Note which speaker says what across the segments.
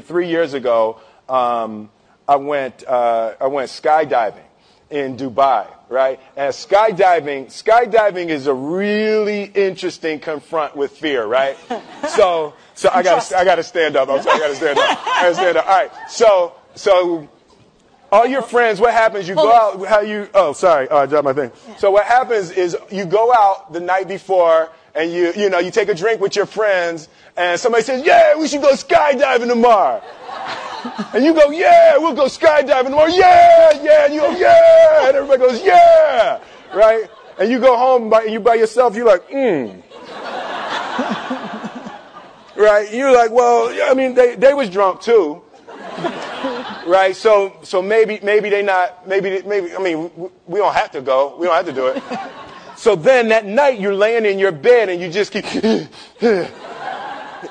Speaker 1: three years ago, I went skydiving in Dubai, right? And skydiving is a really interesting confront with fear, right? So I gotta stand up. I'm sorry, I gotta stand up. All right. So all your friends, what happens? You go out. Oh, sorry. I dropped my thing. So what happens is you go out the night before and you take a drink with your friends and somebody says, yeah, we should go skydiving tomorrow. And you go, yeah, we'll go skydiving tomorrow. Yeah. And you go, yeah. And everybody goes, yeah. Right? And you go home by yourself. You're like, Right? You're like, well, I mean, they was drunk too. Right? So maybe they not, maybe, I mean, we don't have to go. We don't have to do it. So then that night you're laying in your bed and you just keep,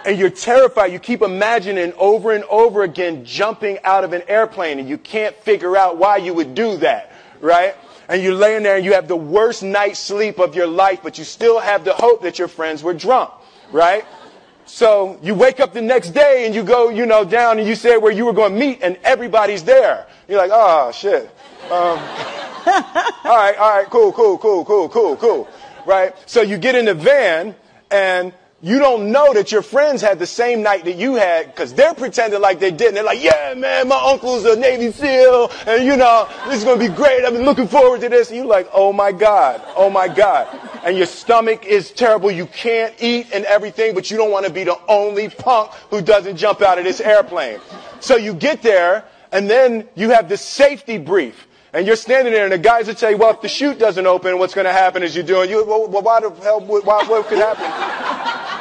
Speaker 1: and you're terrified. You keep imagining over and over again jumping out of an airplane and you can't figure out why you would do that. Right? And you're laying there and you have the worst night's sleep of your life, but you still have the hope that your friends were drunk. Right? So you wake up the next day and you go, down and you say where you were going to meet and everybody's there. You're like, oh, shit. All right, cool. Right? So you get in the van and you don't know that your friends had the same night that you had because they're pretending like they didn't. They're like, yeah, man, my uncle's a Navy SEAL and, this is going to be great. I've been looking forward to this. And you're like, oh, my God. And your stomach is terrible. You can't eat and everything, but you don't want to be the only punk who doesn't jump out of this airplane. So you get there and then you have this safety brief. And you're standing there, and the guys will tell you, well, if the chute doesn't open, what's going to happen is well, why the hell, what could happen?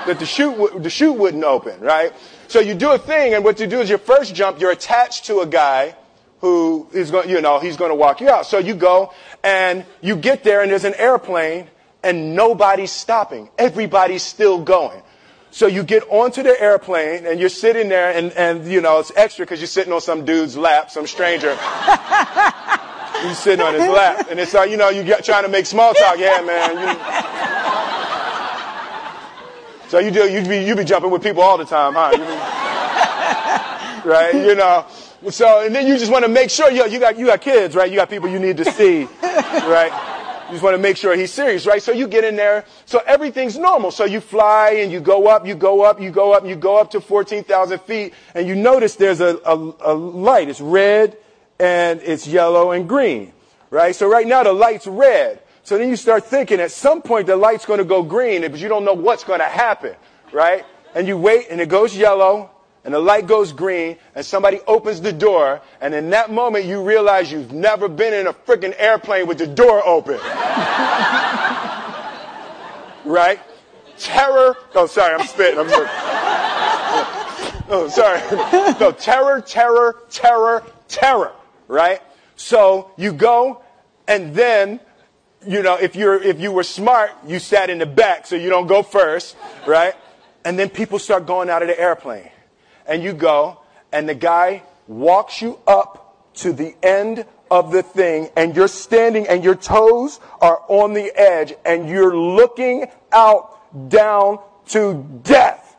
Speaker 1: That the chute wouldn't open, right? So you do a thing, and what you do is your first jump, you're attached to a guy who is going, he's going to walk you out. So you go, and you get there, and there's an airplane, and nobody's stopping. Everybody's still going. So you get onto the airplane, and you're sitting there, and it's extra because you're sitting on some dude's lap, some stranger. You're sitting on his lap, and it's like, you're trying to make small talk. Yeah, man. So you be jumping with people all the time, huh? Right? So, and then you just want to make sure, you got kids, right? You got people you need to see, right? You just want to make sure he's serious, right? So you get in there. So everything's normal. So you fly and you go up to 14,000 feet, and you notice there's a light. It's red. And it's yellow and green, right? So right now the light's red. So then you start thinking at some point the light's going to go green, but you don't know what's going to happen, right? And you wait and it goes yellow and the light goes green and somebody opens the door. And in that moment you realize you've never been in a freaking airplane with the door open. Right? Terror. Oh, sorry, I'm spitting. Oh, sorry. No, terror. Right? So you go, and then, if you were smart, you sat in the back so you don't go first, right? And then people start going out of the airplane. And you go, and the guy walks you up to the end of the thing, and you're standing, and your toes are on the edge, and you're looking out down to death.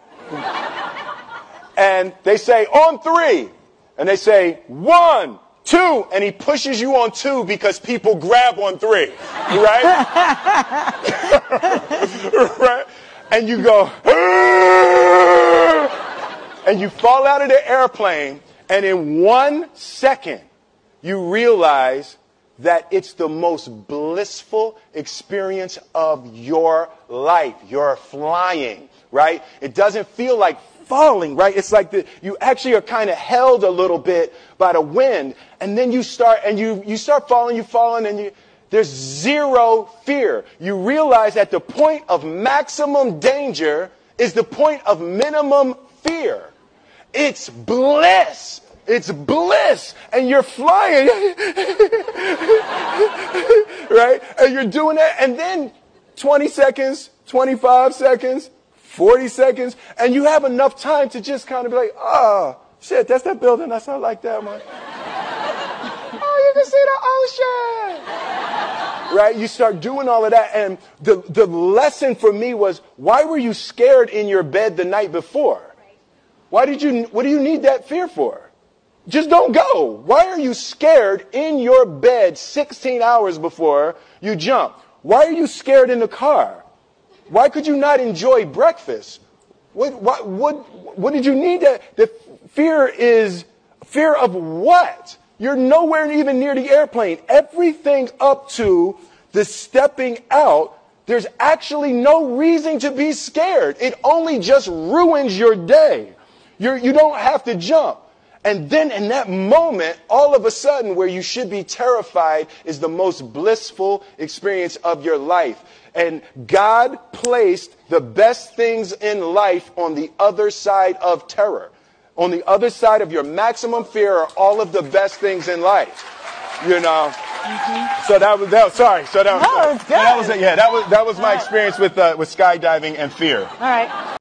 Speaker 1: And they say, on 3. And they say, 1, 2, and he pushes you on 2 because people grab on 3, right? Right? And you go, and you fall out of the airplane, and in 1 second, you realize that it's the most blissful experience of your life. You're flying, right? It doesn't feel like falling, right? It's like you actually are kind of held a little bit by the wind, and then you start falling, and there's zero fear. You realize that the point of maximum danger is the point of minimum fear. It's bliss. It's bliss. And you're flying. Right? And you're doing that, and then 20 seconds, 25 seconds, 40 seconds, and you have enough time to just kind of be like, oh, shit, that's that building. That's not like that, man. Oh, you can see the ocean. Right? You start doing all of that, and the lesson for me was, why were you scared in your bed the night before? What do you need that fear for? Just don't go. Why are you scared in your bed 16 hours before you jump? Why are you scared in the car? Why could you not enjoy breakfast? What did you need that? The fear is fear of what? You're nowhere even near the airplane. Everything up to the stepping out, there's actually no reason to be scared. It only just ruins your day. You don't have to jump. And then in that moment, all of a sudden, where you should be terrified is the most blissful experience of your life. And God placed the best things in life on the other side of terror. On the other side of your maximum fear are all of the best things in life. You know. Mm-hmm. So that was sorry. So that was,
Speaker 2: no, it was good.
Speaker 1: That was my experience with skydiving and fear.
Speaker 2: All right.